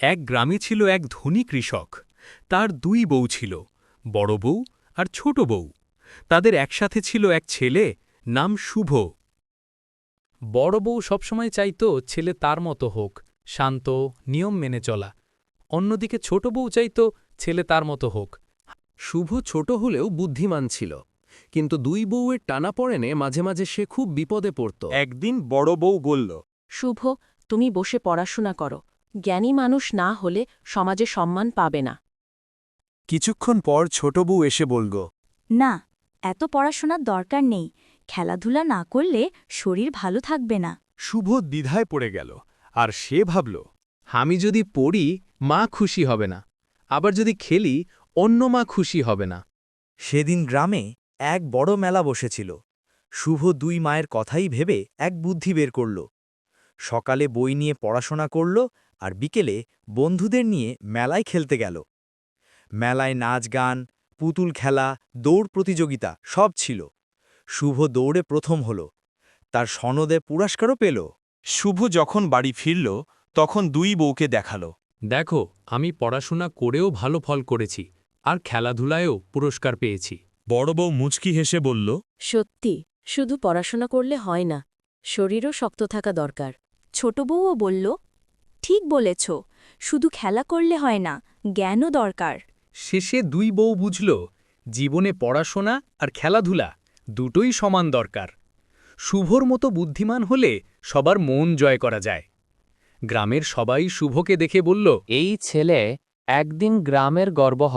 এক গ্রামে ছিল এক ধনী কৃষক। তার দুই বউ ছিল, বড় বউ আর ছোট বউ। তাদের একসাথে ছিল এক ছেলে, নাম শুভ। বড় বউ সবসময় চাইত ছেলে তার মতো হোক, শান্ত, নিয়ম মেনে চলা। অন্যদিকে ছোট বউ চাইত ছেলে তার মতো হোক। শুভ ছোট হলেও বুদ্ধিমান ছিল, কিন্তু দুই বউয়ের টানাপড়েনে মাঝে মাঝে সে খুব বিপদে পড়ত। একদিন বড় বউ বলল, শুভ, তুমি বসে পড়াশোনা করো। জ্ঞানী মানুষ না হলে সমাজে সম্মান পাবে না। কিছুক্ষণ পর ছোট বউ এসে বলল, না, এত পড়াশোনার দরকার নেই। খেলাধুলা না করলে শরীর ভালো থাকবে না। শুভ দ্বিধায় পড়ে গেল, আর সে ভাবল, আমি যদি পড়ি মা খুশি হবে না, আবার যদি খেলি অন্য মা খুশি হবে না। সেদিন গ্রামে এক বড় মেলা বসেছিল। শুভ দুই মায়ের কথাই ভেবে এক বুদ্ধি বের করল। সকালে বই নিয়ে পড়াশোনা করল, আর বিকেলে বন্ধুদের নিয়ে মেলায় খেলতে গেল। মেলায় নাচ গান, পুতুল খেলা, দৌড় প্রতিযোগিতা সব ছিল। শুভ দৌড়ে প্রথম হল, তার সনদে পুরস্কারও পেল। শুভ যখন বাড়ি ফিরল তখন দুই বউকে দেখাল। দেখো, আমি পড়াশোনা করেও ভালো ফল করেছি, আর খেলাধুলায়ও পুরস্কার পেয়েছি। বড় বউ মুচকি হেসে বলল, সত্যি, শুধু পড়াশোনা করলে হয় না, শরীরও শক্ত থাকা দরকার। ছোট বউও বলল, ঠিক বলেছ, শুধু খেলা করলে হয় না, জ্ঞানও দরকার। শেষে দুই বউ বুঝল, জীবনে পড়াশোনা আর খেলাধুলা দুটোই সমান দরকার। শুভর মতো বুদ্ধিমান হলে সবার মন জয় করা যায়। গ্রামের সবাই শুভকে দেখে বলল, এই ছেলে একদিন গ্রামের গর্ব হবে।